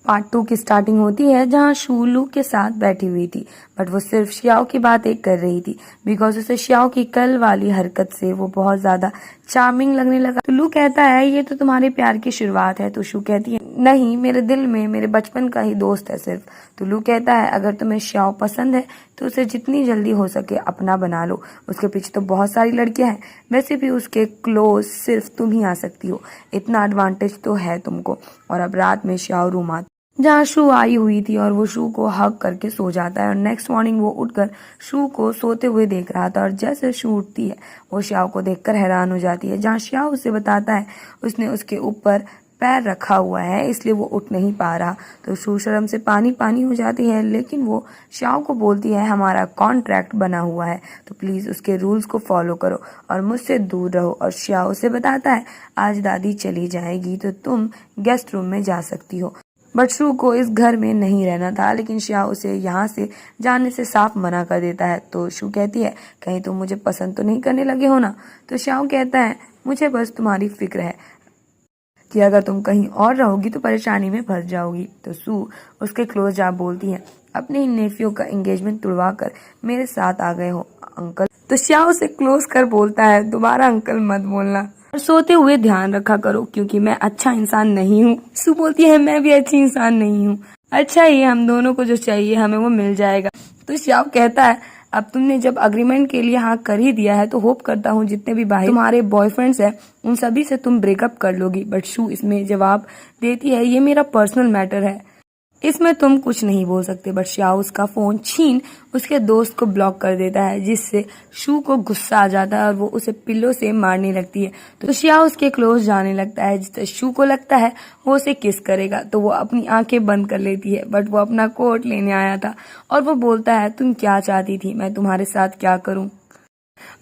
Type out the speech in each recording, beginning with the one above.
Part 2 की starting होती है जहाँ शू लू के साथ बैठी हुई थी, बट वो सिर्फ श्याओ की बातें कर रही थी बिकॉज उसे श्याओ की कल वाली हरकत से वो बहुत ज्यादा चार्मिंग लगने लगा। तो लू कहता है ये तो तुम्हारे प्यार की शुरुआत है। तो शू कहती है नहीं, मेरे दिल में मेरे बचपन का ही दोस्त है सिर्फ। तो लू कहता है अगर तुम्हें श्याओ पसंद है तो उसे जितनी जल्दी हो सके अपना बना लो, उसके पीछे तो बहुत सारी लड़कियां हैं, वैसे भी उसके क्लोज सिर्फ तुम ही आ सकती हो, इतना एडवांटेज तो है तुमको। और अब रात में श्याओ रूम आता जहाँ शू आई हुई थी और वो शू को हग करके सो जाता है और नेक्स्ट मॉर्निंग वो उठकर शू को सोते हुए देख रहा था और जैसे शू उठती है वो श्याओ को देखकर हैरान हो जाती है। जहाँ श्याओ उसे बताता है उसने उसके ऊपर पैर रखा हुआ है इसलिए वो उठ नहीं पा रहा। तो शू शर्म से पानी पानी हो जाती है, लेकिन वो श्याओ को बोलती है हमारा कॉन्ट्रैक्ट बना हुआ है तो प्लीज उसके रूल्स को फॉलो करो और मुझसे दूर रहो। और श्याओ उसे बताता है आज दादी चली जाएगी तो तुम गेस्ट रूम में जा सकती हो। बट शू को इस घर में नहीं रहना था, लेकिन श्याओ उसे यहाँ से जाने से साफ मना कर देता है। तो शू कहती है कहीं तुम मुझे पसंद तो नहीं करने लगे हो ना। तो श्याओ कहता है मुझे बस तुम्हारी फिक्र है कि अगर तुम कहीं और रहोगी तो परेशानी में फंस जाओगी। तो शू उसके क्लोज जा बोलती है अपने ही नेफ्यू का एंगेजमेंट तुड़वा कर मेरे साथ आ गए हो अंकल। तो श्याओ से क्लोज कर बोलता है दोबारा अंकल मत बोलना और सोते हुए ध्यान रखा करो क्योंकि मैं अच्छा इंसान नहीं हूँ। शू बोलती है मैं भी अच्छी इंसान नहीं हूँ। अच्छा ये हम दोनों को जो चाहिए हमें वो मिल जाएगा। तो श्याओ कहता है अब तुमने जब अग्रीमेंट के लिए हाँ कर ही दिया है तो होप करता हूँ जितने भी भाई तुम्हारे बॉयफ्रेंड्स हैं उन सभी से तुम ब्रेकअप कर लोगी। बट शू इसमें जवाब देती है ये मेरा पर्सनल मैटर है, इसमें तुम कुछ नहीं बोल सकते। बट श्याओ उसका फोन छीन उसके दोस्त को ब्लॉक कर देता है जिससे शू को गुस्सा आ जाता है और वो उसे पिल्लों से मारने लगती है। तो श्याओ उसके क्लोज जाने लगता है जिससे शू को लगता है वो उसे किस करेगा। तो वो अपनी आंखें बंद कर लेती है, बट वो अपना कोट लेने आया था और वो बोलता है तुम क्या चाहती थी, मैं तुम्हारे साथ क्या करूं।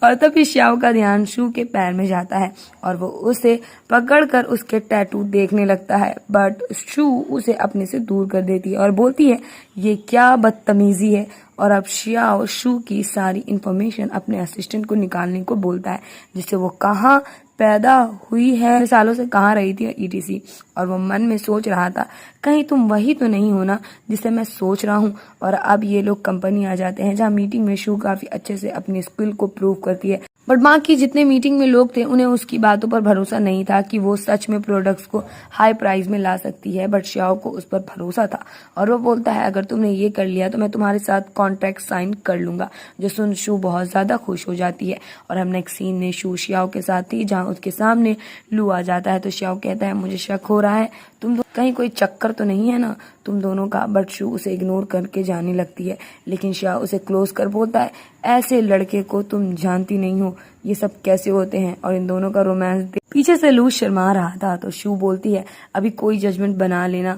और तभी श्याओ का ध्यान शू के पैर में जाता है और वो उसे पकड़कर उसके टैटू देखने लगता है। बट शू उसे अपने से दूर कर देती है और बोलती है ये क्या बदतमीजी है। और अब श्याओ शू की सारी इंफॉर्मेशन अपने असिस्टेंट को निकालने को बोलता है जिससे वो कहाँ पैदा हुई है, सालों से कहाँ रही थी ईटीसी। और वो मन में सोच रहा था कहीं तुम वही तो नहीं हो ना जिसे मैं सोच रहा हूँ। और अब ये लोग कंपनी आ जाते हैं जहाँ मीटिंग में शू काफी अच्छे से अपनी स्किल को प्रूव करती है। बट बाकी जितने मीटिंग में लोग थे उन्हें उसकी बातों पर भरोसा नहीं था कि वो सच में प्रोडक्ट्स को हाई प्राइस में ला सकती है। बट श्याओ को उस पर भरोसा था और वो बोलता है अगर तुमने ये कर लिया तो मैं तुम्हारे साथ कॉन्ट्रैक्ट साइन कर लूंगा। जो सुन शू बहुत ज्यादा खुश हो जाती है। और हम नेक्स्ट सीन में शू श्याओ के साथ थी जहाँ उसके सामने लू आ जाता है। तो श्याओ कहता है मुझे शक हो रहा है तुम कहीं कोई चक्कर तो नहीं है ना तुम दोनों का। बट शू उसे इग्नोर करके जाने लगती है, लेकिन श्याओ उसे क्लोज कर बोलता है ऐसे लड़के को तुम जानती नहीं हो, ये सब कैसे होते हैं। और इन दोनों का रोमांस पीछे से लू शर्मा रहा था। तो शू बोलती है अभी कोई जजमेंट बना लेना,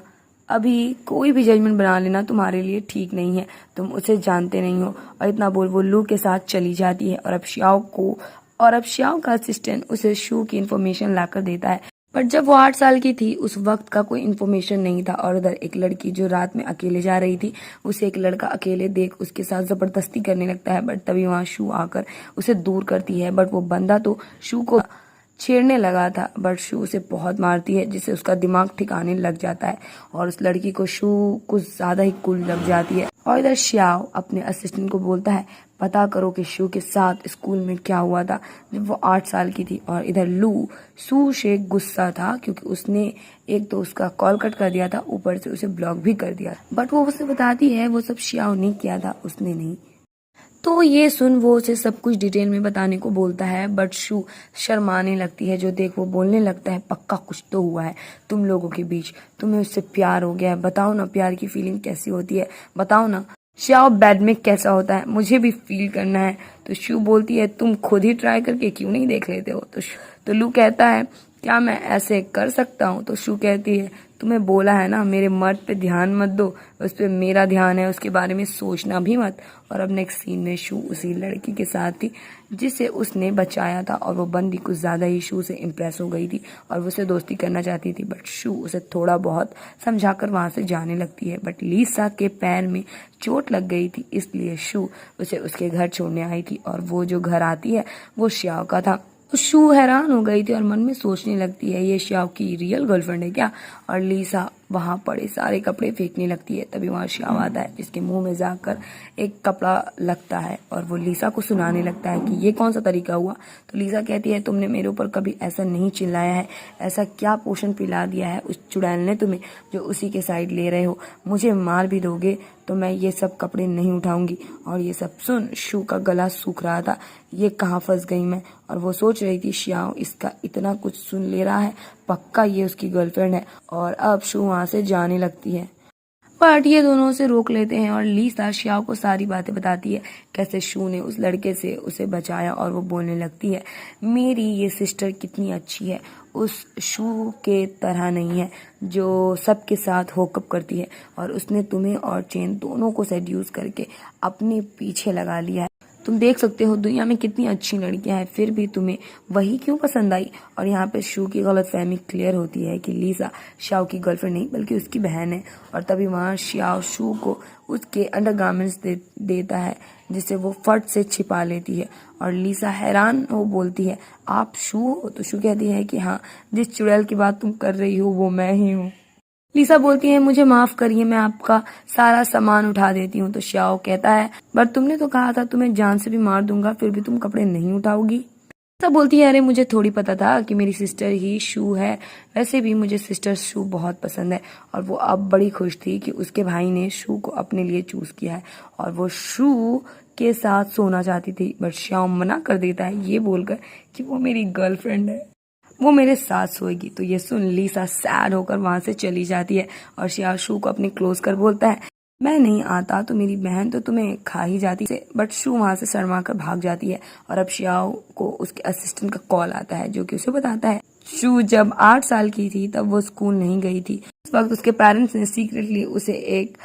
अभी कोई भी जजमेंट बना लेना तुम्हारे लिए ठीक नहीं है, तुम उसे जानते नहीं हो। और इतना बोल वो लू के साथ चली जाती है। और अब श्याओ का असिस्टेंट उसे शू की इन्फॉर्मेशन लाकर देता है। बट जब वो 8 साल की थी उस वक्त का कोई इन्फॉर्मेशन नहीं था। और उधर एक लड़की जो रात में अकेले जा रही थी उसे एक लड़का अकेले देख उसके साथ जबरदस्ती करने लगता है। बट तभी वहाँ शू आकर उसे दूर करती है। बट वो बंदा तो शू को छेड़ने लगा था, बट शू उसे बहुत मारती है जिससे उसका दिमाग ठिकाने लग जाता है और उस लड़की को शू कुछ ज्यादा ही कूल लग जाती है। और इधर श्याओ अपने असिस्टेंट को बोलता है पता करो कि शू के साथ स्कूल में क्या हुआ था जब वो 8 साल की थी। और इधर लू शू से गुस्सा था क्योंकि उसने एक तो उसका कॉल कट कर दिया था, ऊपर से उसे ब्लॉक भी कर दिया। बट वो उसे बताती है वो सब श्याओ ने किया था, उसने नहीं। तो ये सुन वो उसे सब कुछ डिटेल में बताने को बोलता है। बट शू शर्माने लगती है जो देख वो बोलने लगता है पक्का कुछ तो हुआ है तुम लोगों के बीच, तुम्हें उससे प्यार हो गया है, बताओ ना प्यार की फीलिंग कैसी होती है, बताओ ना श्याओ बेड में कैसा होता है, मुझे भी फील करना है। तो शू बोलती है तुम खुद ही ट्राई करके क्यों नहीं देख लेते हो। तो लू कहता है क्या मैं ऐसे कर सकता हूँ। तो शू कहती है तुम्हें बोला है ना मेरे मर्द पे ध्यान मत दो, उस पे मेरा ध्यान है, उसके बारे में सोचना भी मत। और अब नेक्स्ट सीन में शू उसी लड़की के साथ थी जिसे उसने बचाया था और वो बंदी कुछ ज्यादा ही शू से इम्प्रेस हो गई थी और वो उसे दोस्ती करना चाहती थी। बट शू उसे थोड़ा बहुत समझाकर वहां से जाने लगती है। बट लीसा के पैर में चोट लग गई थी इसलिए शू उसे उसके घर छोड़ने आई थी और वो जो घर आती है वो श्याओ का था। तो शू हैरान हो गई थी और मन में सोचने लगती है ये श्याओ की रियल गर्लफ्रेंड है क्या। और लीसा वहाँ पड़े सारे कपड़े फेंकने लगती है। तभी वहाँ श्याओ आता है जिसके मुंह में जाकर एक कपड़ा लगता है और वो लीसा को सुनाने लगता है कि ये कौन सा तरीका हुआ। तो लीसा कहती है तुमने मेरे ऊपर कभी ऐसा नहीं चिल्लाया है, ऐसा क्या पोषण पिला दिया है उस चुड़ैल ने तुम्हें जो उसी के साइड ले रहे हो, मुझे मार भी दोगे तो मैं ये सब कपड़े नहीं उठाऊंगी। और ये सब सुन शू का गला सूख रहा था, ये कहाँ फंस गई मैं। और वो सोच रही थी श्याओ इसका इतना कुछ सुन ले रहा है, पक्का ये उसकी गर्लफ्रेंड है। और अब शू वहाँ से जाने लगती है बट ये दोनों उसे रोक लेते हैं और लीसा श्याओ को सारी बातें बताती है कैसे शू ने उस लड़के से उसे बचाया। और वो बोलने लगती है मेरी ये सिस्टर कितनी अच्छी है, उस शू के तरह नहीं है जो सबके साथ होकअप करती है। और उसने तुम्हें और चेन दोनों को सेड्यूस करके अपने पीछे लगा लिया है। तुम देख सकते हो दुनिया में कितनी अच्छी लड़कियां हैं, फिर भी तुम्हें वही क्यों पसंद आई। और यहाँ पे शू की गलतफहमी क्लियर होती है कि लीसा श्याओ की गर्लफ्रेंड नहीं बल्कि उसकी बहन है। और तभी वहाँ श्याओ शू को उसके अंडरगारमेंट्स देता है जिसे वो फट से छिपा लेती है। और लीसा हैरान हो बोलती है आप शू हो। तो शू कहती है कि हाँ, जिस चुड़ैल की बात तुम कर रही हो वो मैं ही हूँ। लीसा बोलती है मुझे माफ करिए, मैं आपका सारा सामान उठा देती हूँ। तो श्याओ कहता है पर तुमने तो कहा था तुम्हें जान से भी मार दूंगा, फिर भी तुम कपड़े नहीं उठाओगी। लीसा बोलती है अरे मुझे थोड़ी पता था कि मेरी सिस्टर ही शू है, वैसे भी मुझे सिस्टर शू बहुत पसंद है। और वो अब बड़ी खुश थी कि उसके भाई ने शू को अपने लिए चूज किया है और वो शू के साथ सोना चाहती थी। बट श्याओ मना कर देता है ये बोलकर कि वो मेरी गर्लफ्रेंड है, वो मेरे साथ सोएगी। तो ये सुन लीसा सैड होकर वहां से चली जाती है और श्याओ शू को अपने क्लोज कर बोलता है मैं नहीं आता तो मेरी बहन तो तुम्हें खा ही जाती है। बट शू वहां से शर्मा कर भाग जाती है। और अब श्याओ को उसके असिस्टेंट का कॉल आता है जो कि उसे बताता है शू जब 8 साल की थी तब वो स्कूल नहीं गई थी। उस वक्त उसके पेरेंट्स ने सीक्रेटली उसे एक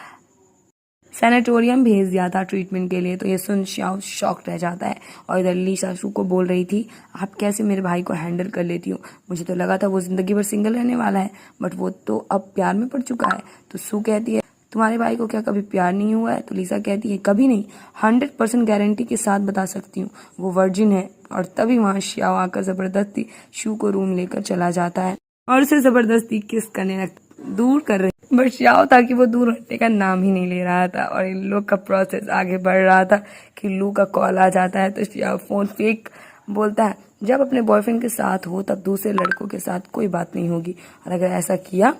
सैनिटोरियम भेज दिया था ट्रीटमेंट के लिए। तो ये सुन श्याओ शॉक रह जाता है। और इधर लीसा शू को बोल रही थी आप कैसे मेरे भाई को हैंडल कर लेती हो, मुझे तो लगा था वो जिंदगी भर सिंगल रहने वाला है, बट वो तो अब प्यार में पड़ चुका है। तो शू कहती है तुम्हारे भाई को क्या कभी प्यार नहीं हुआ है। तो लीसा कहती है कभी नहीं, 100% गारंटी के साथ बता सकती हूँ, वो वर्जिन है। और तभी वहाँ श्याओ आकर जबरदस्ती शू को रूम लेकर चला जाता है और उसे जबरदस्ती किस करने दूर कर रही। बट श्याओ था कि वो दूर हटने का नाम ही नहीं ले रहा था और इन लोग का प्रोसेस आगे बढ़ रहा था कि लू का कॉल आ जाता है। तो श्याओ फोन फेंक बोलता है जब अपने बॉयफ्रेंड के साथ हो तब दूसरे लड़कों के साथ कोई बात नहीं होगी, और अगर ऐसा किया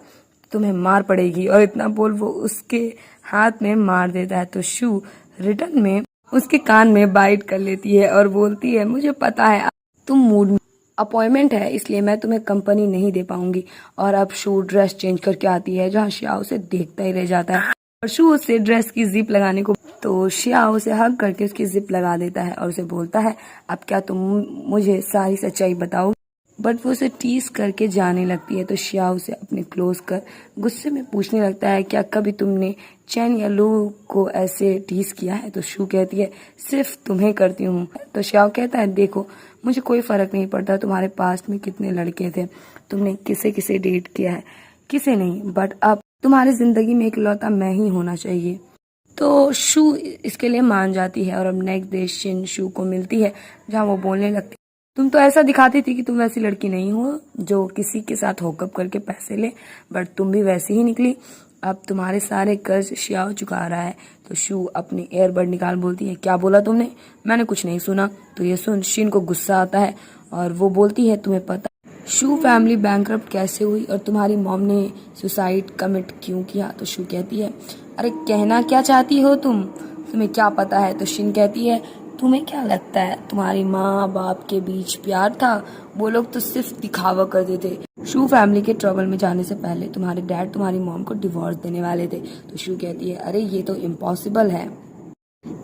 तुम्हें मार पड़ेगी। और इतना बोल वो उसके हाथ में मार देता है। तो शू रिटर्न में उसके कान में बाइट कर लेती है और बोलती है मुझे पता है तुम मूड में, अपॉइंटमेंट है इसलिए मैं तुम्हें कंपनी नहीं दे पाऊंगी। और अब शू ड्रेस चेंज करके आती है जहाँ श्याओ उसे देखता ही रह जाता है और शू उससे ड्रेस की जिप लगाने को, तो श्याओ उसे हग करके उसकी जिप लगा देता है और उसे बोलता है अब क्या तुम मुझे सारी सच्चाई बताओ। बट वो उसे टीज करके जाने लगती है। तो श्याओ उसे अपने क्लोज कर गुस्से में पूछने लगता है क्या कभी तुमने चैन या लू को ऐसे टीज किया है। तो शू कहती है सिर्फ तुम्हें करती हूँ। तो श्याओ कहता है देखो मुझे कोई फर्क नहीं पड़ता तुम्हारे पास्ट में कितने लड़के थे, तुमने किसे किसे डेट किया है, किसे नहीं, बट अब तुम्हारी जिंदगी में इकलौता मैं ही होना चाहिए। तो शू इसके लिए मान जाती है और अब नेक्स्ट डे शिन शू को मिलती है जहाँ वो बोलने लगती तुम तो ऐसा दिखाती थी कि तुम वैसी लड़की नहीं हो जो किसी के साथ होकअप करके पैसे ले, बट तुम भी वैसी ही निकली, अब तुम्हारे सारे कर्ज श्याओ चुका रहा है। तो शू अपनी एयरबड निकाल बोलती है क्या बोला तुमने, मैंने कुछ नहीं सुना। तो ये सुन शिन को गुस्सा आता है और वो बोलती है तुम्हें पता शू फैमिली बैंकरप्ट कैसे हुई और तुम्हारी मॉम ने सुसाइड कमिट क्यों किया। तो शू कहती है अरे कहना क्या चाहती हो तुम, तुम्हें क्या पता है। तो शिन कहती है तुम्हें क्या लगता है तुम्हारी माँ बाप के बीच प्यार था, वो लोग तो सिर्फ दिखावा करते थे। शू फैमिली के ट्रबल में जाने से पहले तुम्हारे डैड तुम्हारी मॉम को डिवोर्स देने वाले थे। तो शू कहती है अरे ये तो इम्पॉसिबल है,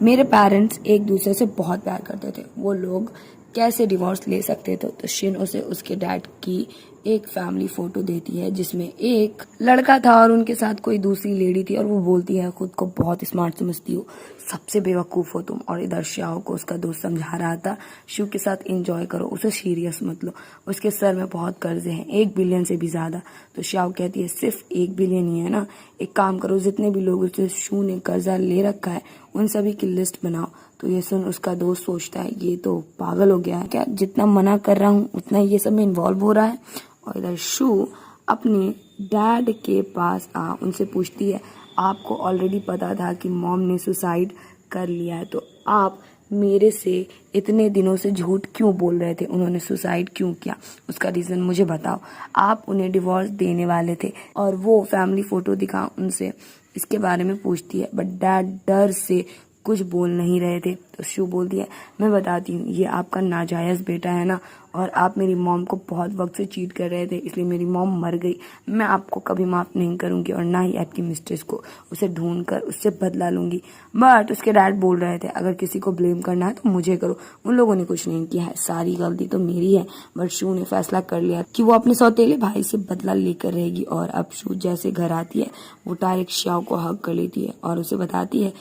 मेरे पेरेंट्स एक दूसरे से बहुत प्यार करते थे, वो लोग कैसे डिवोर्स ले सकते थे। तो शिन उसे उसके डैड की एक फैमिली फोटो देती है जिसमें एक लड़का था और उनके साथ कोई दूसरी लेडी थी और वो बोलती है खुद को बहुत स्मार्ट समझती हो, सबसे बेवकूफ हो तुम। और इधर श्याओ को उसका दोस्त समझा रहा था शू के साथ एंजॉय करो, उसे सीरियस मत लो, उसके सर में बहुत कर्जे हैं 1 बिलियन से भी ज्यादा। तो श्याओ कहती है सिर्फ 1 बिलियन ही है ना, एक काम करो जितने भी लोगों से शू ने कर्जा ले रखा है उन सभी की लिस्ट बनाओ। तो ये सुन उसका दोस्त सोचता है ये तो पागल हो गया है क्या, जितना मना कर रहा हूँ उतना ये सब में इन्वॉल्व हो रहा है। और इधर शू अपने डैड के पास उनसे पूछती है, आपको ऑलरेडी पता था कि मॉम ने सुसाइड कर लिया है, तो आप मेरे से इतने दिनों से झूठ क्यों बोल रहे थे? उन्होंने सुसाइड क्यों किया? उसका रीज़न मुझे बताओ। आप उन्हें डिवोर्स देने वाले थे और वो फैमिली फ़ोटो दिखा उनसे इसके बारे में पूछती है, बट डैड डर से कुछ बोल नहीं रहे थे। तो शू बोलती है, मैं बताती हूँ, ये आपका नाजायज़ बेटा है ना, और आप मेरी मॉम को बहुत वक्त से चीट कर रहे थे, इसलिए मेरी मॉम मर गई। मैं आपको कभी माफ़ नहीं करूँगी और ना ही आपकी मिस्ट्रेस को। उसे ढूंढ कर उससे बदला लूँगी। बट उसके डैड बोल रहे थे, अगर किसी को ब्लेम करना है तो मुझे करो, उन लोगों ने कुछ नहीं किया है, सारी गलती तो मेरी है। बट शू ने फैसला कर लिया कि वो अपने सौतेले भाई से बदला लेकर रहेगी। और अब शू जैसे घर आती है, वो डायरेक्ट श्याओ को हक कर लेती है और उसे बताती है,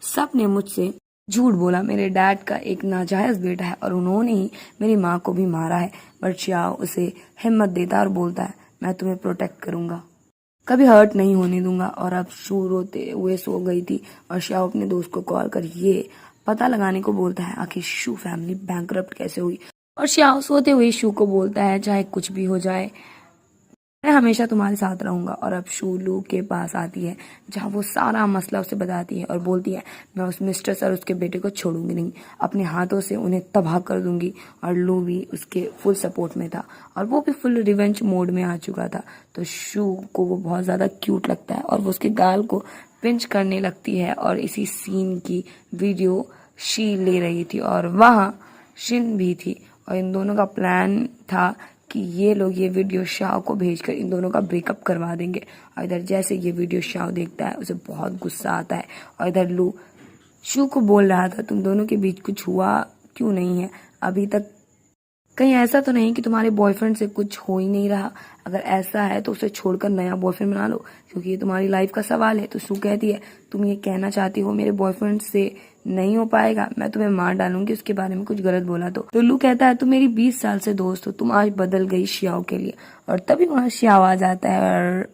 सब ने मुझसे झूठ बोला, मेरे डैड का एक नाजायज़ बेटा है और उन्होंने ही मेरी माँ को भी मारा है। बट श्याओ उसे हिम्मत देता है और बोलता है, मैं तुम्हें प्रोटेक्ट करूँगा, कभी हर्ट नहीं होने दूंगा। और अब शू रोते हुए सो गई थी और श्याओ अपने दोस्त को कॉल कर ये पता लगाने को बोलता है आखिर शू फैमिली बैंकरप्ट कैसे हुई। और श्याओ सोते हुए शू को बोलता है, चाहे कुछ भी हो जाए मैं हमेशा तुम्हारे साथ रहूंगा। और अब शू लू के पास आती है, जहाँ वो सारा मसला उसे बताती है और बोलती है, मैं उस मिस्टर और उसके बेटे को छोड़ूंगी नहीं, अपने हाथों से उन्हें तबाह कर दूंगी। और लू भी उसके फुल सपोर्ट में था और वो भी फुल रिवेंज मोड में आ चुका था। तो शू को वो बहुत ज़्यादा क्यूट लगता है और वो उसके गाल को पिंच करने लगती है। और इसी सीन की वीडियो शी ले रही थी और वहाँ शिन भी थी और इन दोनों का प्लान था कि ये लोग ये वीडियो शाओ को भेजकर इन दोनों का ब्रेकअप करवा देंगे। और इधर जैसे ये वीडियो शाओ देखता है उसे बहुत गुस्सा आता है और इधर लू शू को बोल रहा था, तुम दोनों के बीच कुछ हुआ क्यों नहीं है अभी तक? कहीं ऐसा तो नहीं कि तुम्हारे बॉयफ्रेंड से कुछ हो ही नहीं रहा? अगर ऐसा है तो उसे छोड़कर नया बॉयफ्रेंड बना लो, क्योंकि ये तुम्हारी लाइफ का सवाल है। तो शू कहती है, तुम ये कहना चाहती हो मेरे बॉयफ्रेंड से नहीं हो पाएगा, मैं तुम्हें मार डालूंगी उसके बारे में कुछ गलत बोला तो लू कहता है, तुम मेरी 20 साल से दोस्त हो, तुम आज बदल गई श्याओ के लिए। और तभी वहाँ श्याओ आ जाता है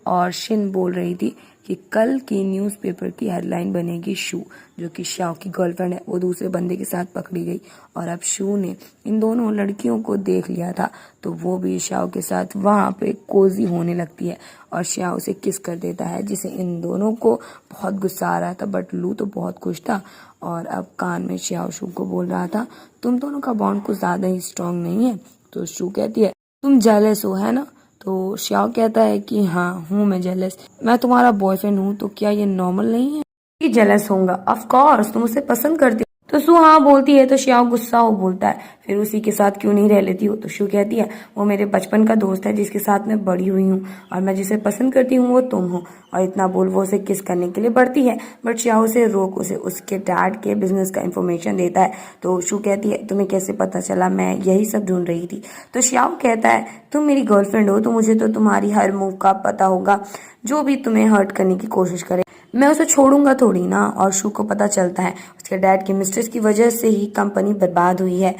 और शिन बोल रही थी कि कल की न्यूज़पेपर की हेडलाइन बनेगी शू, जो कि श्याओ की गर्लफ्रेंड है, वो दूसरे बंदे के साथ पकड़ी गई। और अब शू ने इन दोनों लड़कियों को देख लिया था, तो वो भी श्याओ के साथ वहाँ पे कोजी होने लगती है और श्याओ उसे किस कर देता है, जिसे इन दोनों को बहुत गुस्सा आ रहा था। बट लू तो बहुत खुश था और अब कान में श्याओ शू को बोल रहा था, तुम दोनों का बॉन्ड कुछ ज़्यादा ही स्ट्रांग नहीं है? तो शू कहती है, तुम जेलस हो है ना? तो श्याओ कहता है कि हाँ हूँ मैं जेलस, मैं तुम्हारा बॉयफ्रेंड हूँ, तो क्या ये नॉर्मल नहीं है? जेलस होऊंगा, ऑफ कोर्स तुम उसे पसंद करती हो। तो शू हाँ बोलती है तो श्याओ गुस्सा हो बोलता है, फिर उसी के साथ क्यों नहीं रह लेती हो? तो शू कहती है, वो मेरे बचपन का दोस्त है जिसके साथ मैं बड़ी हुई हूँ और मैं जिसे पसंद करती हूँ वो तुम हो। और इतना बोल वो उसे किस करने के लिए बढ़ती है, बट श्याओ उसे रोक उसे उसके डैड के बिजनेस का इन्फॉर्मेशन देता है। तो शू कहती है, तुम्हें कैसे पता चला? मैं यही सब ढूंढ रही थी। तो श्याओ कहता है, तुम मेरी गर्लफ्रेंड हो तो मुझे तो तुम्हारी हर मूव का पता होगा, जो भी तुम्हें हर्ट करने की कोशिश करे मैं उसे छोड़ूंगा थोड़ी ना। और शू को पता चलता है उसके डैड की मिस्ट्रेस की वजह से ही कंपनी बर्बाद हुई है,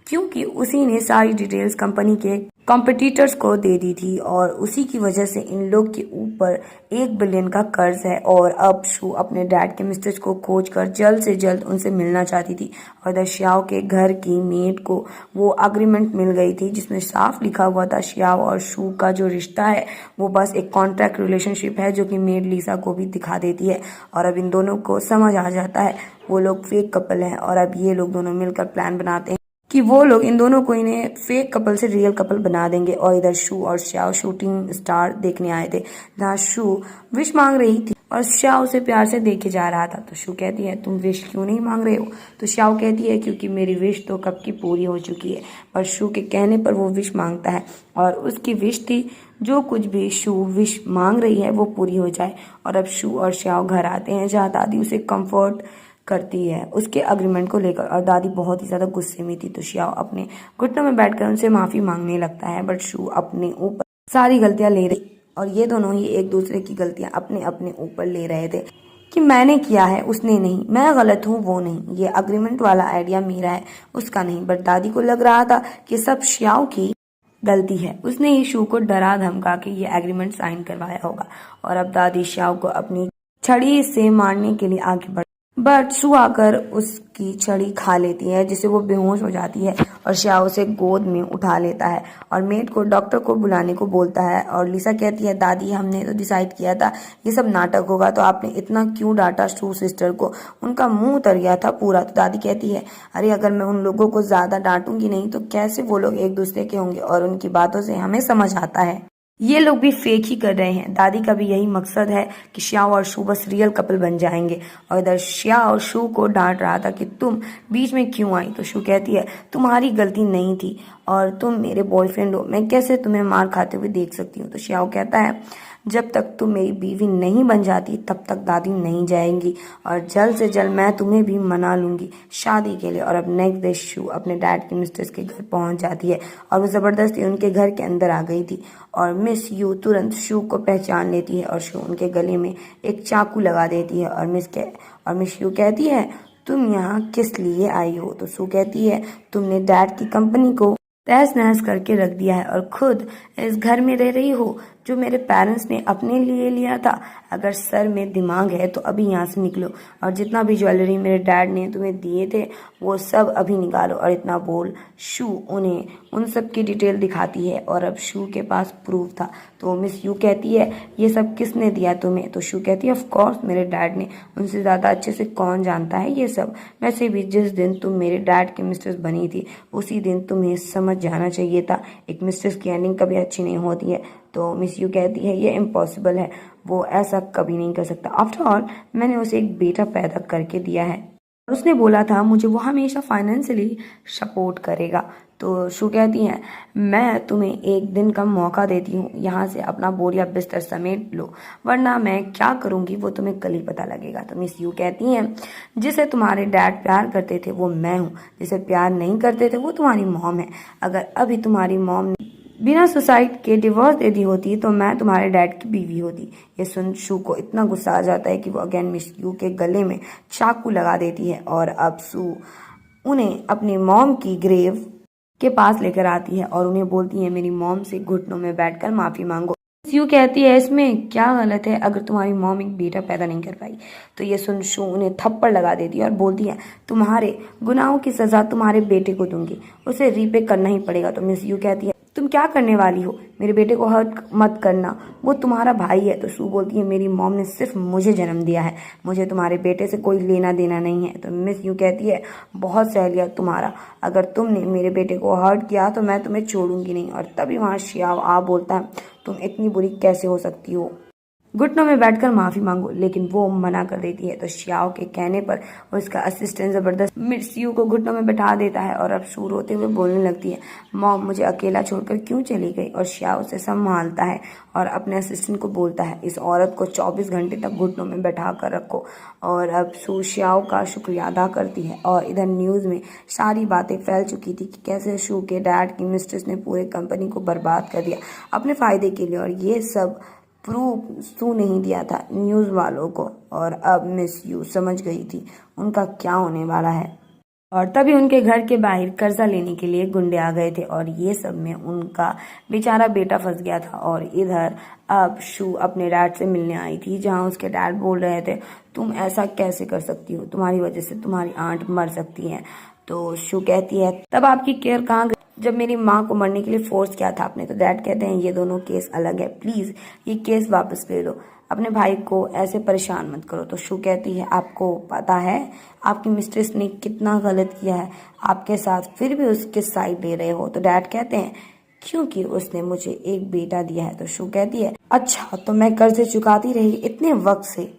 क्योंकि उसी ने सारी डिटेल्स कंपनी के कॉम्पिटिटर्स को दे दी थी और उसी की वजह से इन लोग के ऊपर 1 बिलियन का कर्ज है। और अब शू अपने डैड के मिस्ट्रेस को खोज कर जल्द से जल्द उनसे मिलना चाहती थी। और इधर श्याओ के घर की मेड को वो अग्रीमेंट मिल गई थी जिसमें साफ लिखा हुआ था, श्याओ और शू का जो रिश्ता है वो बस एक कॉन्ट्रैक्ट रिलेशनशिप है, जो कि मेड लीसा को भी दिखा देती है। और अब इन दोनों को समझ आ जाता है वो लोग फेक कपल हैं और अब ये लोग दोनों मिलकर प्लान बनाते हैं कि वो लोग इन दोनों को इन्हें फेक कपल से रियल कपल बना देंगे। और इधर शू और श्याओ शूटिंग स्टार देखने आए थे, जहाँ शू विश मांग रही थी और श्याओ उसे प्यार से देखे जा रहा था। तो शू कहती है, तुम विश क्यों नहीं मांग रहे हो? तो श्याओ कहती है, क्योंकि मेरी विश तो कब की पूरी हो चुकी है। पर शू के कहने पर वो विश मांगता है और उसकी विश थी जो कुछ भी शू विश मांग रही है वो पूरी हो जाए। और अब शू और श्याओ घर आते हैं, जहाँ दादी उसे कम्फर्ट करती है उसके अग्रीमेंट को लेकर और दादी बहुत ही ज़्यादा गुस्से में थी। तो श्याओ अपने घुटनों में बैठकर उनसे माफ़ी मांगने लगता है, बट शू अपने ऊपर सारी गलतियां ले रही और ये दोनों ही एक दूसरे की गलतियां अपने अपने ऊपर ले रहे थे कि मैंने किया है उसने नहीं, मैं गलत हूँ वो नहीं, ये अग्रीमेंट वाला आइडिया मेरा है उसका नहीं। बट दादी को लग रहा था कि सब श्याओ की गलती है, उसने ही शू को डरा धमका के ये एग्रीमेंट साइन करवाया होगा। और अब दादी श्याओ को अपनी छड़ी से मारने के लिए आगे बढ़ बट शू आकर उसकी छड़ी खा लेती है जिससे वो बेहोश हो जाती है और श्याओ उसे गोद में उठा लेता है और मेड को डॉक्टर को बुलाने को बोलता है। और लिसा कहती है दादी हमने तो डिसाइड किया था ये सब नाटक होगा, तो आपने इतना क्यों डांटा शू सिस्टर को, उनका मुंह उतर गया था पूरा। तो दादी कहती है अरे अगर मैं उन लोगों को ज्यादा डांटूंगी नहीं तो कैसे वो लोग एक दूसरे के होंगे, और उनकी बातों से हमें समझ आता है ये लोग भी फेक ही कर रहे हैं। दादी का भी यही मकसद है कि श्याओ और शू बस रियल कपल बन जाएंगे। और इधर श्याओ शू को डांट रहा था कि तुम बीच में क्यों आई। तो शू कहती है तुम्हारी गलती नहीं थी और तुम मेरे बॉयफ्रेंड हो, मैं कैसे तुम्हें मार खाते हुए देख सकती हूँ। तो श्याओ कहता है जब तक तुम मेरी बीवी नहीं बन जाती तब तक दादी नहीं जाएंगी और जल्द से जल्द मैं तुम्हें भी मना लूंगी शादी के लिए। और अब नेक्स्ट डे शू अपने डैड की मिस्ट्रेस के घर पहुंच जाती है और वो जबरदस्ती उनके घर के अंदर आ गई थी और मिस यू तुरंत शू को पहचान लेती है और शू उनके गले में एक चाकू लगा देती है। और मिस यू कहती है तुम यहाँ किस लिए आई हो। तो शू कहती है तुमने डैड की कंपनी को तहस नहस करके रख दिया है और खुद इस घर में रह रही हो जो मेरे पेरेंट्स ने अपने लिए लिया था। अगर सर में दिमाग है तो अभी यहाँ से निकलो और जितना भी ज्वेलरी मेरे डैड ने तुम्हें दिए थे वो सब अभी निकालो। और इतना बोल शू उन्हें उन सब की डिटेल दिखाती है और अब शू के पास प्रूफ था। तो मिस यू कहती है ये सब किसने दिया तुम्हें। तो शू कहती है ऑफ कोर्स मेरे डैड ने, उनसे ज़्यादा अच्छे से कौन जानता है ये सब। वैसे भी जिस दिन तुम मेरे डैड की मिस्ट्रेस बनी थी उसी दिन तुम्हें समझ जाना चाहिए था एक मिस्ट्रेस की एंडिंग कभी अच्छी नहीं होती है। तो मिस यू कहती है ये इम्पॉसिबल है, वो ऐसा कभी नहीं कर सकता। आफ्टर ऑल मैंने उसे एक बेटा पैदा करके दिया है और उसने बोला था मुझे वो हमेशा फाइनेंशियली सपोर्ट करेगा। तो शू कहती है मैं तुम्हें एक दिन का मौका देती हूँ, यहाँ से अपना बोरिया बिस्तर समेट लो वरना मैं क्या करूँगी वो तुम्हें कल ही पता लगेगा। तो मिस यू कहती हैं जिसे तुम्हारे डैड प्यार करते थे वो मैं हूँ, जिसे प्यार नहीं करते थे वो तुम्हारी मॉम है। अगर अभी तुम्हारी मॉम ने बिना सुसाइड के डिवोर्स दे दी होती तो मैं तुम्हारे डैड की बीवी होती। ये सुन शू को इतना गुस्सा आ जाता है कि वो अगेन मिस यू के गले में चाकू लगा देती है और अब शू उन्हें अपनी मॉम की ग्रेव के पास लेकर आती है और उन्हें बोलती है मेरी मॉम से घुटनों में बैठकर माफी मांगो। यू कहती है इसमें क्या गलत है अगर तुम्हारी मॉम एक बेटा पैदा नहीं कर पाई। तो ये सुन शू उन्हें थप्पड़ लगा देती है और बोलती है तुम्हारे गुनाहों की सजा तुम्हारे बेटे को दूंगी, उसे रीपे करना ही पड़ेगा। तो मिस यू कहती है तुम क्या करने वाली हो, मेरे बेटे को हर्ट मत करना, वो तुम्हारा भाई है। तो शू बोलती है मेरी मॉम ने सिर्फ मुझे जन्म दिया है, मुझे तुम्हारे बेटे से कोई लेना देना नहीं है। तो मिस यू कहती है बहुत सह लिया तुम्हारा, अगर तुमने मेरे बेटे को हर्ट किया तो मैं तुम्हें छोड़ूंगी नहीं। और तभी वहाँ श्याओ आ बोलता है तुम इतनी बुरी कैसे हो सकती हो, घुटनों में बैठकर माफी मांगो। लेकिन वो मना कर देती है। तो श्याओ के कहने पर उसका असिस्टेंट जबरदस्त मिस यू को घुटनों में बैठा देता है और अब शू रोते हुए बोलने लगती है मॉम मुझे अकेला छोड़कर क्यों चली गई। और श्याओ उसे संभालता है और अपने असिस्टेंट को बोलता है इस औरत को 24 घंटे तक घुटनों में बैठा कर रखो। और अब शू श्याओ का शुक्रिया अदा करती है। और इधर न्यूज़ में सारी बातें फैल चुकी थी कि कैसे शू के डैड की मिस्ट्रेस ने पूरे कंपनी को बर्बाद कर दिया अपने फायदे के लिए, और ये सब प्रूफ शू नहीं दिया था न्यूज़ वालों को। और अब मिस यू समझ गई थी उनका क्या होने वाला है। और तभी उनके घर के बाहर कर्जा लेने के लिए गुंडे आ गए थे और ये सब में उनका बेचारा बेटा फंस गया था। और इधर अब शू अपने डैड से मिलने आई थी जहां उसके डैड बोल रहे थे तुम ऐसा कैसे कर सकती हो, तुम्हारी वजह से तुम्हारी आंट मर सकती है। तो शू कहती है तब आपकी केयर कहाँ गई जब मेरी माँ को मरने के लिए फोर्स किया था आपने। तो डैड कहते हैं ये दोनों केस अलग है, प्लीज ये केस वापस ले लो, अपने भाई को ऐसे परेशान मत करो। तो शू कहती है आपको पता है आपकी मिस्ट्रेस ने कितना गलत किया है आपके साथ, फिर भी उसके साइड ले रहे हो। तो डैड कहते हैं क्योंकि उसने मुझे एक बेटा दिया है। तो शू कहती है अच्छा तो मैं कर्जे चुकाती रही इतने वक्त से,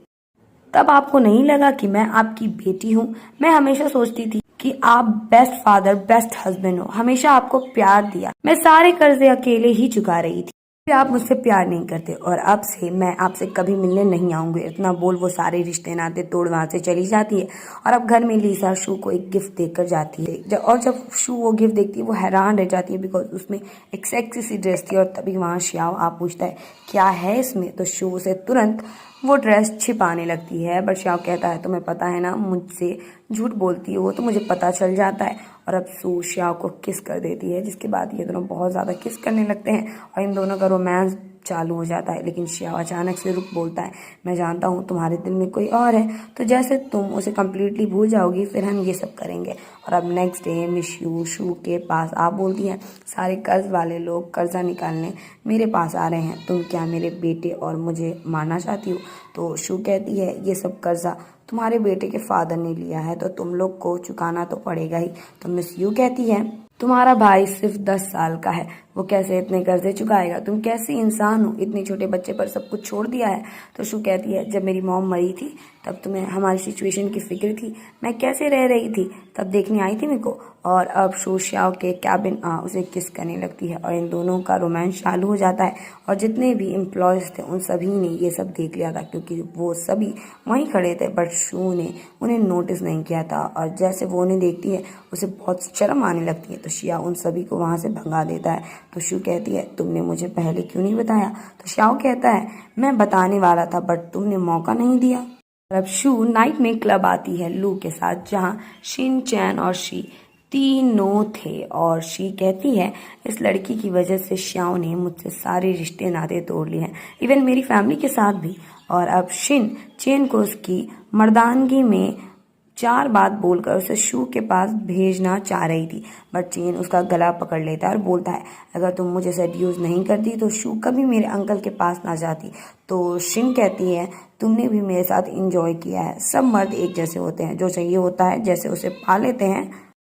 तब आपको नहीं लगा कि मैं आपकी बेटी हूँ। मैं हमेशा सोचती थी कि आप बेस्ट फादर बेस्ट हस्बैंड हो, हमेशा आपको प्यार दिया, मैं सारे कर्जे अकेले ही चुका रही थी, आप मुझसे प्यार नहीं करते और अब से मैं आपसे कभी मिलने नहीं आऊंगी। इतना बोल वो सारे रिश्ते नाते तोड़ वहां से चली जाती है। और अब घर में लिसा शू को एक गिफ्ट देकर जाती है और जब शू वो गिफ्ट देखती है वो हैरान रह जाती है बिकॉज उसमें एक सेक्सी सी ड्रेस थी। और तभी वहाँ श्याओ आप पूछता है क्या है इसमें। तो शू उसे तुरंत वो ड्रेस छिपाने लगती है बट श्याओ कहता है तुम्हें पता है ना मुझसे झूठ बोलती है वो, तो मुझे पता चल जाता है। और अब शू श्याओ को किस कर देती है जिसके बाद ये दोनों बहुत ज़्यादा किस करने लगते हैं और इन दोनों का रोमांस चालू हो जाता है, लेकिन श्याओ अचानक से रुक बोलता है, मैं जानता हूँ तुम्हारे दिल में कोई और है, तो जैसे तुम उसे कम्प्लीटली भूल जाओगी फिर हम ये सब करेंगे। और अब नेक्स्ट डे मिस यू शू के पास आप बोलती है, सारे कर्ज वाले लोग कर्जा निकालने मेरे पास आ रहे हैं, तुम क्या मेरे बेटे और मुझे मारना चाहती हो? तो शू कहती है, ये सब कर्जा तुम्हारे बेटे के फादर ने लिया है तो तुम लोग को चुकाना तो पड़ेगा ही। तो मिस यू कहती है, तुम्हारा भाई सिर्फ 10 साल का है, वो कैसे इतने कर्जे चुकाएगा? तुम कैसी इंसान हो, इतने छोटे बच्चे पर सब कुछ छोड़ दिया है? तो शू कहती है, जब मेरी मॉम मरी थी तब तुम्हें हमारी सिचुएशन की फिक्र थी, मैं कैसे रह रही थी, तब देखने आई थी मेरे को। और अब शू श्याओ के कैबिन उसे किस करने लगती है और इन दोनों का रोमांस चालू हो जाता है। और जितने भी एम्प्लॉयज़ थे उन सभी ने ये सब देख लिया था, क्योंकि वो सभी वहीं खड़े थे, बट शू ने उन्हें नोटिस नहीं किया था। और जैसे वो उन्हें देखती है उसे बहुत शर्म आने लगती है, तो श्याओ उन सभी को वहाँ से भगा देता है। तो शू कहती है, तुमने मुझे पहले क्यों नहीं बताया? तो श्याओ कहता है, मैं बताने वाला था बट तुमने मौका नहीं दिया। और अब शू नाइट में क्लब आती है लू के साथ, जहाँ शिन, चैन और शी तीनों थे। और शी कहती है, इस लड़की की वजह से श्याओ ने मुझसे सारे रिश्ते नाते तोड़ लिए हैं, इवन मेरी फैमिली के साथ भी। और अब शिन चेन को उसकी मर्दानगी में 4 बात बोलकर उसे शू के पास भेजना चाह रही थी, बट चेन उसका गला पकड़ लेता है और बोलता है, अगर तुम मुझे सेड्यूस नहीं करती तो शू कभी मेरे अंकल के पास ना जाती। तो शिन कहती है, तुमने भी मेरे साथ इंजॉय किया है, सब मर्द एक जैसे होते हैं, जो चाहिए होता है जैसे उसे पा लेते हैं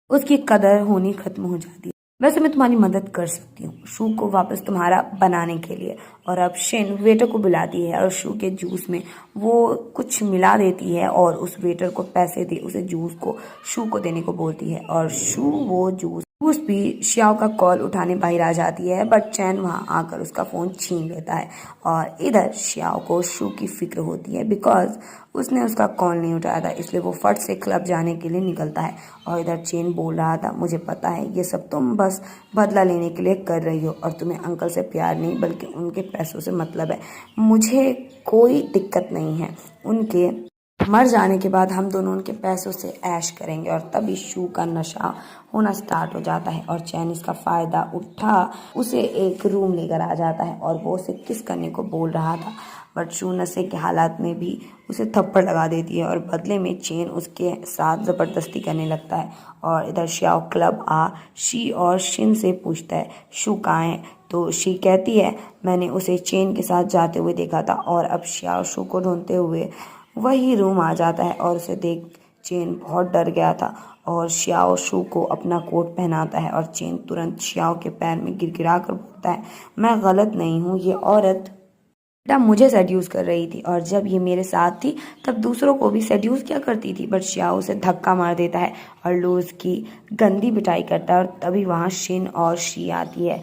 उसकी कदर होनी खत्म हो जाती है। वैसे मैं तुम्हारी मदद कर सकती हूँ शू को वापस तुम्हारा बनाने के लिए। और अब शिन वेटर को बुलाती है और शू के जूस में वो कुछ मिला देती है और उस वेटर को पैसे दे उसे जूस को शू को देने को बोलती है। और शू वो जूस भी श्याओ का कॉल उठाने बाहर आ जाती है, बट चैन वहाँ आकर उसका फ़ोन छीन लेता है। और इधर श्याओ को शू की फिक्र होती है, बिकॉज उसने उसका कॉल नहीं उठाया था, इसलिए वो फट से क्लब जाने के लिए निकलता है। और इधर चेन बोल रहा था, मुझे पता है ये सब तुम बस बदला लेने के लिए कर रही हो और तुम्हें अंकल से प्यार नहीं बल्कि उनके पैसों से मतलब है। मुझे कोई दिक्कत नहीं है, उनके मर जाने के बाद हम दोनों उनके पैसों से ऐश करेंगे। और तभी शू का नशा होना स्टार्ट हो जाता है और चैन इसका फ़ायदा उठा उसे एक रूम लेकर आ जाता है और वो उसे किस करने को बोल रहा था, बट शू नशे के हालात में भी उसे थप्पड़ लगा देती है और बदले में चेन उसके साथ ज़बरदस्ती करने लगता है। और इधर श्याओ क्लब शी और शिन से पूछता है, शू कहाँ है? तो शी कहती है, मैंने उसे चेन के साथ जाते हुए देखा था। और अब श्याओ शू को ढूंढते हुए वही रूम आ जाता है और उसे देख चेन बहुत डर गया था और श्याओ शू को अपना कोट पहनाता है और चेन तुरंत श्याओ के पैर में गिड़गिड़ा कर बोलता है, मैं गलत नहीं हूँ, ये औरत बेटा मुझे सेड्यूस कर रही थी और जब ये मेरे साथ थी तब दूसरों को भी सेड्यूस क्या करती थी। बट श्याओ उसे धक्का मार देता है और लूज की गंदी पिटाई करता है। और तभी वहाँ शिन और शी आती है,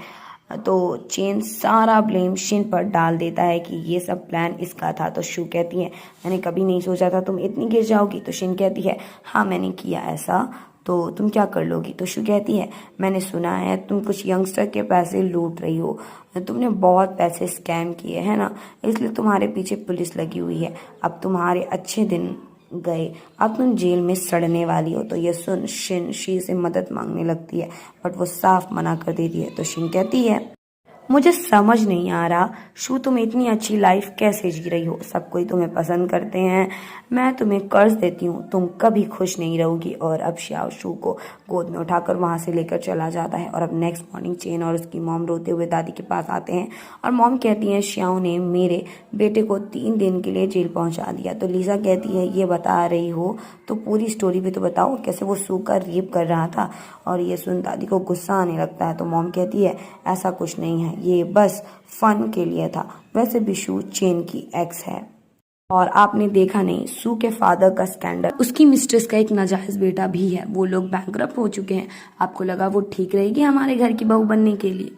तो चेन सारा ब्लेम शिन पर डाल देता है कि ये सब प्लान इसका था। तो शू कहती है, मैंने कभी नहीं सोचा था तुम इतनी गिर जाओगी। तो शिन कहती है, हाँ मैंने किया ऐसा, तो तुम क्या कर लोगी? तो शू कहती है, मैंने सुना है तुम कुछ यंगस्टर के पैसे लूट रही हो, तुमने बहुत पैसे स्कैम किए हैं ना, इसलिए तुम्हारे पीछे पुलिस लगी हुई है, अब तुम्हारे अच्छे दिन गए, अब तुम जेल में सड़ने वाली हो। तो ये सुन शिन शी से मदद मांगने लगती है, बट वो साफ मना कर देती है। तो शिन कहती है, मुझे समझ नहीं आ रहा शू तुम इतनी अच्छी लाइफ कैसे जी रही हो, सब कोई तुम्हें पसंद करते हैं, मैं तुम्हें कर्ज देती हूँ, तुम कभी खुश नहीं रहोगी। और अब श्याओ शू को गोद में उठाकर वहाँ से लेकर चला जाता है। और अब नेक्स्ट मॉर्निंग चेन और उसकी मॉम रोते हुए दादी के पास आते हैं और मॉम कहती हैं, श्याओ ने मेरे बेटे को 3 दिन के लिए जेल पहुँचा दिया। तो लीजा कहती है, ये बता रही हो तो पूरी स्टोरी भी तो बताओ, कैसे वो शू का रेप कर रहा था। और ये सुन दादी को गुस्सा आने लगता है। तो मॉम कहती है, ऐसा कुछ नहीं है, ये बस फन के लिए था, वैसे भी शू चेन की एक्स है और आपने देखा नहीं शू के फादर का स्कैंडल, उसकी मिस्ट्रेस का एक नाजायज बेटा भी है, वो लोग बैंकरप्ट हो चुके हैं, आपको लगा वो ठीक रहेगी हमारे घर की बहू बनने के लिए?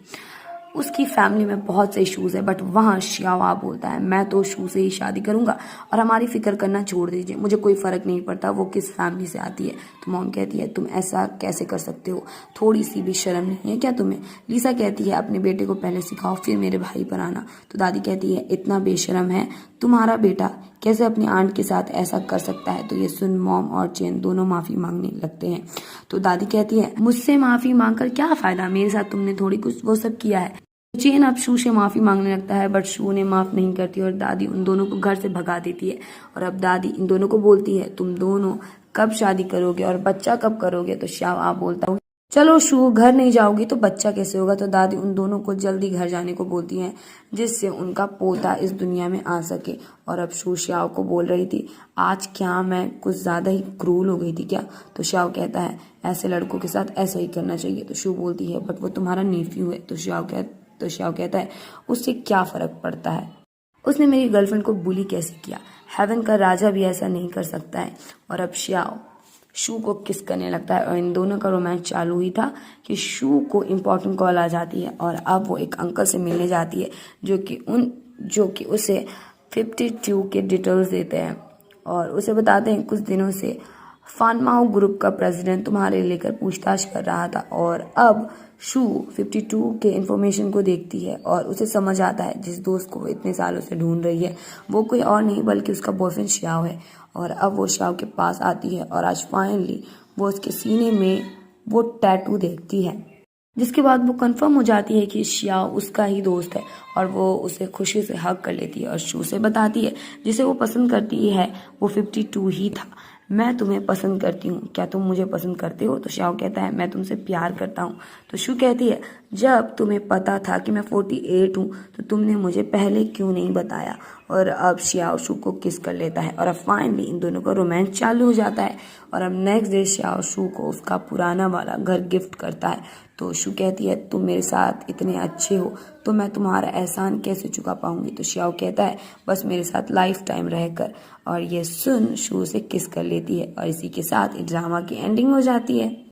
उसकी फैमिली में बहुत से इश्यूज है, बट वहाँ श्यावा बोलता है, मैं तो शू से ही शादी करूंगा और हमारी फिक्र करना छोड़ दीजिए, मुझे कोई फर्क नहीं पड़ता वो किस फैमिली से आती है। तो मॉम कहती है, तुम ऐसा कैसे कर सकते हो, थोड़ी सी भी शर्म नहीं है क्या तुम्हें? लीसा कहती है, अपने बेटे को पहले सिखाओ फिर मेरे भाई पर आना। तो दादी कहती है, इतना बेशरम है तुम्हारा बेटा, कैसे अपनी आंट के साथ ऐसा कर सकता है? तो ये सुन मॉम और चेन दोनों माफी मांगने लगते हैं। तो दादी कहती है, मुझसे माफी मांगकर क्या फायदा, मेरे साथ तुमने थोड़ी कुछ वो सब किया है। चेन अब शू से माफ़ी मांगने लगता है, बट शू उन्हें माफ़ नहीं करती और दादी उन दोनों को घर से भगा देती है। और अब दादी इन दोनों को बोलती है, तुम दोनों कब शादी करोगे और बच्चा कब करोगे? तो श्याओ आप बोलता हूँ, चलो शू, घर नहीं जाओगी तो बच्चा कैसे होगा? तो दादी उन दोनों को जल्दी घर जाने को बोलती हैं, जिससे उनका पोता इस दुनिया में आ सके। और अब शू श्याओ को बोल रही थी, आज क्या मैं कुछ ज़्यादा ही क्रूल हो गई थी क्या? तो श्याओ कहता है, ऐसे लड़कों के साथ ऐसा ही करना चाहिए। तो शू बोलती है, बट वो तुम्हारा नेफ्यू है। तो श्याओ कहता है, उससे क्या फ़र्क पड़ता है? उसने मेरी गर्लफ्रेंड को बुली कैसे किया? हेवन का राजा भी ऐसा नहीं कर सकता है। और अब श्याओ शू को किस करने लगता है और इन दोनों का रोमांस चालू ही था कि शू को इम्पोर्टेंट कॉल आ जाती है और अब वो एक अंकल से मिलने जाती है जो कि उसे 52 के डिटेल्स देते हैं और उसे बताते हैं, कुछ दिनों से फानमाओ ग्रुप का प्रेसिडेंट तुम्हारे लेकर पूछताछ कर रहा था। और अब शू 52 के इन्फॉर्मेशन को देखती है और उसे समझ आता है, जिस दोस्त को वो इतने सालों से ढूंढ रही है वो कोई और नहीं बल्कि उसका बॉयफ्रेंड श्याओ है। और अब वो श्याओ के पास आती है और आज फाइनली वो उसके सीने में वो टैटू देखती है, जिसके बाद वो कंफर्म हो जाती है कि श्याओ उसका ही दोस्त है और वो उसे खुशी से हग कर लेती है और शू से बताती है, जिसे वो पसंद करती है वो 52 ही था। मैं तुम्हें पसंद करती हूँ, क्या तुम मुझे पसंद करते हो? तो श्याओ कहता है, मैं तुमसे प्यार करता हूँ। तो शू कहती है, जब तुम्हें पता था कि मैं 48 हूँ तो तुमने मुझे पहले क्यों नहीं बताया? और अब श्याओ शू को किस कर लेता है और अब फाइनली इन दोनों का रोमांस चालू हो जाता है। और अब नेक्स्ट डे श्याओ शू को उसका पुराना वाला घर गिफ्ट करता है। तो शू कहती है, तुम मेरे साथ इतने अच्छे हो तो मैं तुम्हारा एहसान कैसे चुका पाऊंगी? तो श्याओ कहता है, बस मेरे साथ लाइफ टाइम रहकर। और ये सुन शू से किस कर लेती है और इसी के साथ ड्रामा की एंडिंग हो जाती है।